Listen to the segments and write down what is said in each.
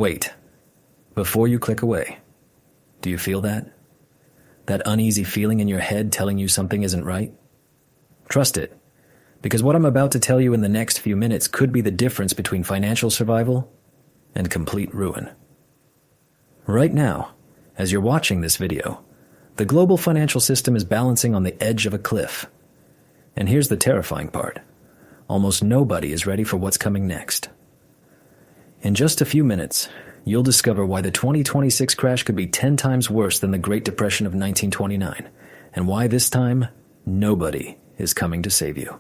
Wait, before you click away, do you feel that? That uneasy feeling in your head telling you something isn't right? Trust it, because what I'm about to tell you in the next few minutes could be the difference between financial survival and complete ruin. Right now, as you're watching this video, the global financial system is balancing on the edge of a cliff. And here's the terrifying part. Almost nobody is ready for what's coming next. In just a few minutes, you'll discover why the 2026 crash could be 10 times worse than the Great Depression of 1929, and why this time, nobody is coming to save you.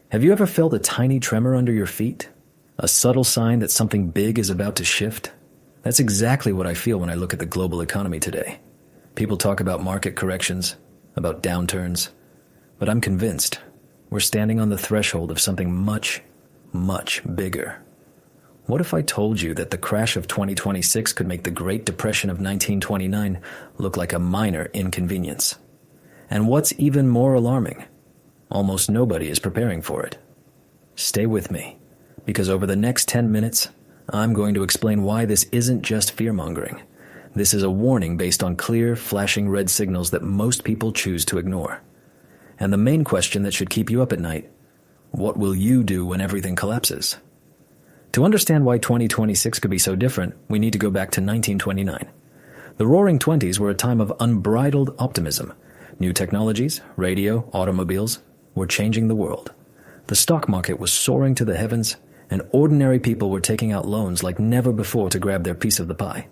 Have you ever felt a tiny tremor under your feet? A subtle sign that something big is about to shift? That's exactly what I feel when I look at the global economy today. People talk about market corrections, about downturns, but I'm convinced we're standing on the threshold of something much, much bigger. What if I told you that the crash of 2026 could make the Great Depression of 1929 look like a minor inconvenience? And what's even more alarming, almost nobody is preparing for it. Stay with me, because over the next 10 minutes, I'm going to explain why this isn't just fear-mongering. This is a warning based on clear, flashing red signals that most people choose to ignore. And the main question that should keep you up at night, what will you do when everything collapses? To understand why 2026 could be so different, we need to go back to 1929. The Roaring Twenties were a time of unbridled optimism. New technologies, radio, automobiles, were changing the world. The stock market was soaring to the heavens, and ordinary people were taking out loans like never before to grab their piece of the pie.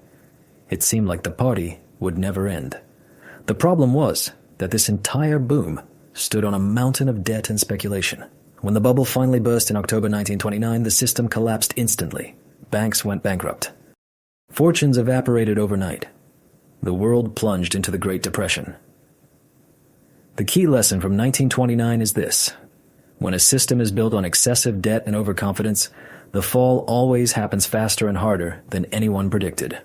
It seemed like the party would never end. The problem was that this entire boom stood on a mountain of debt and speculation. When the bubble finally burst in October 1929, the system collapsed instantly. Banks went bankrupt. Fortunes evaporated overnight. The world plunged into the Great Depression. The key lesson from 1929 is this. When a system is built on excessive debt and overconfidence, the fall always happens faster and harder than anyone predicted.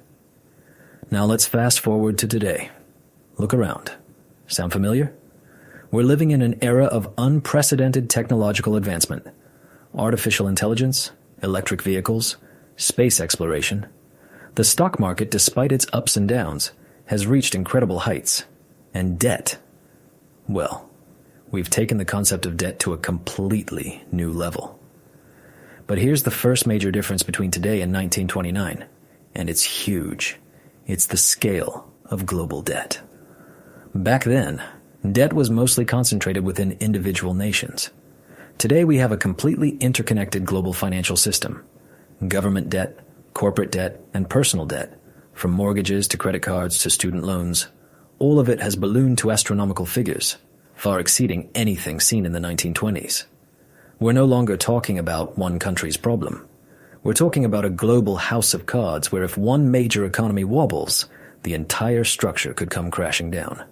Now let's fast forward to today. Look around. Sound familiar? We're living in an era of unprecedented technological advancement. Artificial intelligence, electric vehicles, space exploration. The stock market, despite its ups and downs, has reached incredible heights. And debt, well, we've taken the concept of debt to a completely new level. But here's the first major difference between today and 1929, and it's huge. It's the scale of global debt. Back then, debt was mostly concentrated within individual nations. Today we have a completely interconnected global financial system. Government debt, corporate debt, and personal debt, from mortgages to credit cards to student loans, all of it has ballooned to astronomical figures, far exceeding anything seen in the 1920s. We're no longer talking about one country's problem. We're talking about a global house of cards where if one major economy wobbles, the entire structure could come crashing down.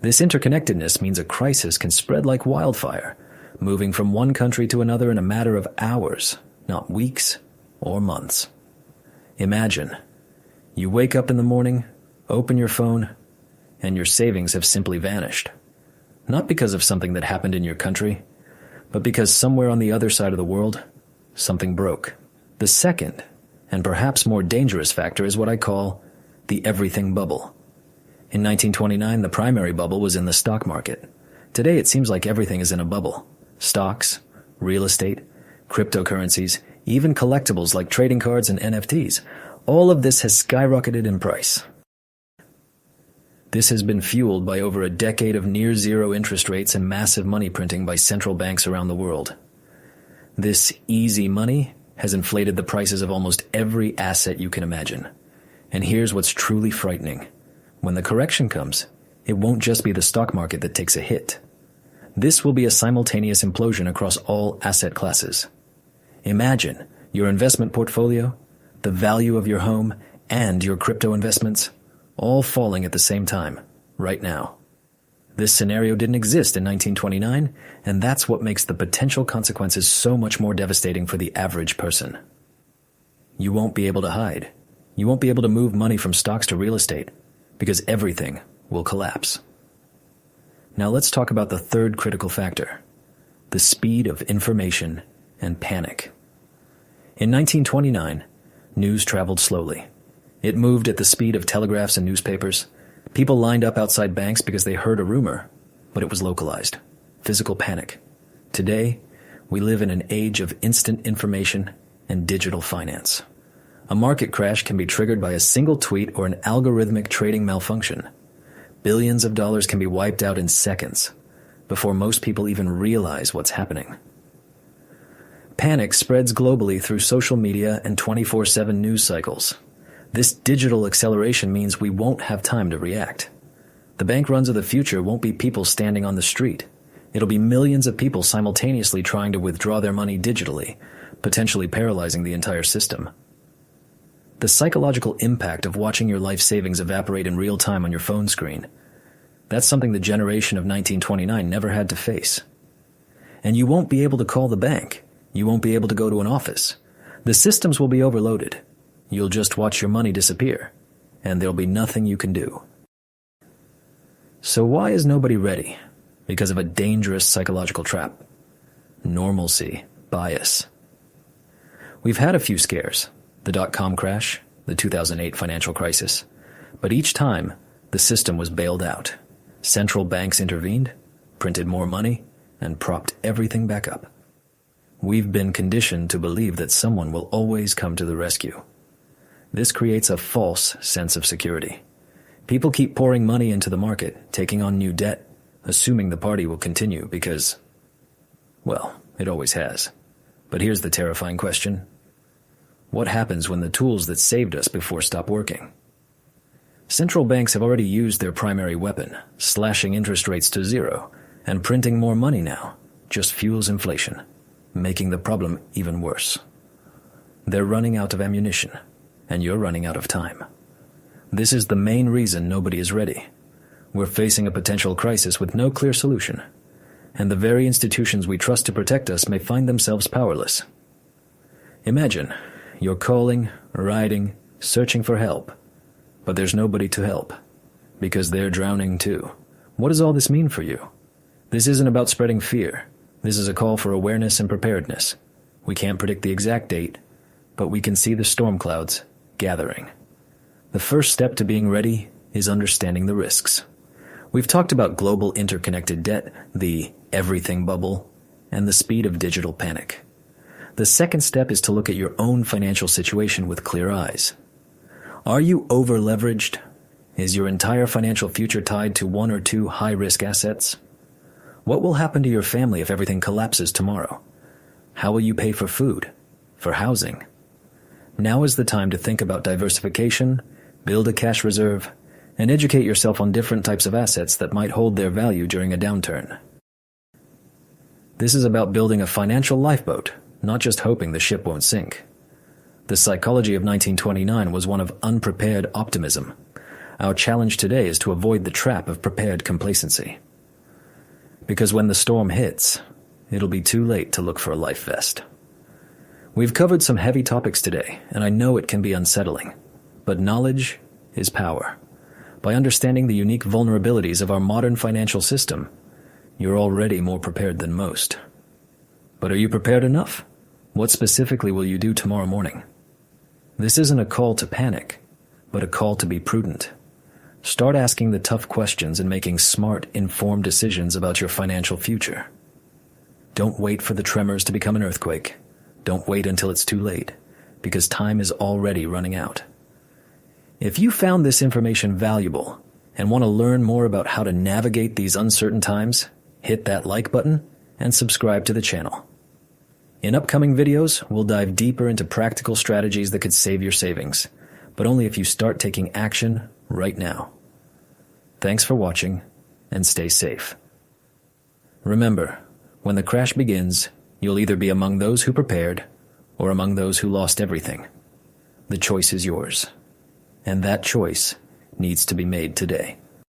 This interconnectedness means a crisis can spread like wildfire, moving from one country to another in a matter of hours, not weeks or months. Imagine, you wake up in the morning, open your phone, and your savings have simply vanished. Not because of something that happened in your country, but because somewhere on the other side of the world, something broke. The second, and perhaps more dangerous factor is what I call the everything bubble. In 1929, the primary bubble was in the stock market. Today, it seems like everything is in a bubble. Stocks, real estate, cryptocurrencies, even collectibles like trading cards and NFTs. All of this has skyrocketed in price. This has been fueled by over a decade of near-zero interest rates and massive money printing by central banks around the world. This easy money has inflated the prices of almost every asset you can imagine. And here's what's truly frightening. When the correction comes, it won't just be the stock market that takes a hit. This will be a simultaneous implosion across all asset classes. Imagine your investment portfolio, the value of your home, and your crypto investments all falling at the same time, right now. This scenario didn't exist in 1929, and that's what makes the potential consequences so much more devastating for the average person. You won't be able to hide. You won't be able to move money from stocks to real estate, because everything will collapse. Now let's talk about the third critical factor, the speed of information and panic. In 1929, News traveled slowly. It moved at the speed of telegraphs and newspapers. People lined up outside banks because they heard a rumor, but it was localized. Physical panic. Today, we live in an age of instant information and digital finance. A market crash can be triggered by a single tweet or an algorithmic trading malfunction. Billions of dollars can be wiped out in seconds before most people even realize what's happening. Panic spreads globally through social media and 24/7 news cycles. This digital acceleration means we won't have time to react. The bank runs of the future won't be people standing on the street. It'll be millions of people simultaneously trying to withdraw their money digitally, potentially paralyzing the entire system. The psychological impact of watching your life savings evaporate in real time on your phone screen, that's something the generation of 1929 never had to face. And you won't be able to call the bank. You won't be able to go to an office. The systems will be overloaded. You'll just watch your money disappear, and there'll be nothing you can do. So why is nobody ready? Because of a dangerous psychological trap. Normalcy bias. We've had a few scares. The dot-com crash, the 2008 financial crisis. But each time, the system was bailed out. Central banks intervened, printed more money, and propped everything back up. We've been conditioned to believe that someone will always come to the rescue. This creates a false sense of security. People keep pouring money into the market, taking on new debt, assuming the party will continue because, well, it always has. But here's the terrifying question. What happens when the tools that saved us before stop working? Central banks have already used their primary weapon, slashing interest rates to zero, and printing more money now just fuels inflation, making the problem even worse. They're running out of ammunition, and you're running out of time. This is the main reason nobody is ready. We're facing a potential crisis with no clear solution, and the very institutions we trust to protect us may find themselves powerless. Imagine, you're calling, writing, searching for help, but there's nobody to help, because they're drowning too. What does all this mean for you? This isn't about spreading fear. This is a call for awareness and preparedness. We can't predict the exact date, but we can see the storm clouds gathering. The first step to being ready is understanding the risks. We've talked about global interconnected debt, the everything bubble, and the speed of digital panic. The second step is to look at your own financial situation with clear eyes. Are you over-leveraged? Is your entire financial future tied to one or two high-risk assets? What will happen to your family if everything collapses tomorrow? How will you pay for food, for housing? Now is the time to think about diversification, build a cash reserve, and educate yourself on different types of assets that might hold their value during a downturn. This is about building a financial lifeboat, not just hoping the ship won't sink. The psychology of 1929 was one of unprepared optimism. Our challenge today is to avoid the trap of prepared complacency. Because when the storm hits, it'll be too late to look for a life vest. We've covered some heavy topics today, and I know it can be unsettling. But knowledge is power. By understanding the unique vulnerabilities of our modern financial system, you're already more prepared than most. But are you prepared enough? What specifically will you do tomorrow morning? This isn't a call to panic, but a call to be prudent. Start asking the tough questions and making smart, informed decisions about your financial future. Don't wait for the tremors to become an earthquake. Don't wait until it's too late, because time is already running out. If you found this information valuable and want to learn more about how to navigate these uncertain times, hit that like button and subscribe to the channel. In upcoming videos, we'll dive deeper into practical strategies that could save your savings, but only if you start taking action right now. Thanks for watching, and stay safe. Remember, when the crash begins, you'll either be among those who prepared or among those who lost everything. The choice is yours, and that choice needs to be made today.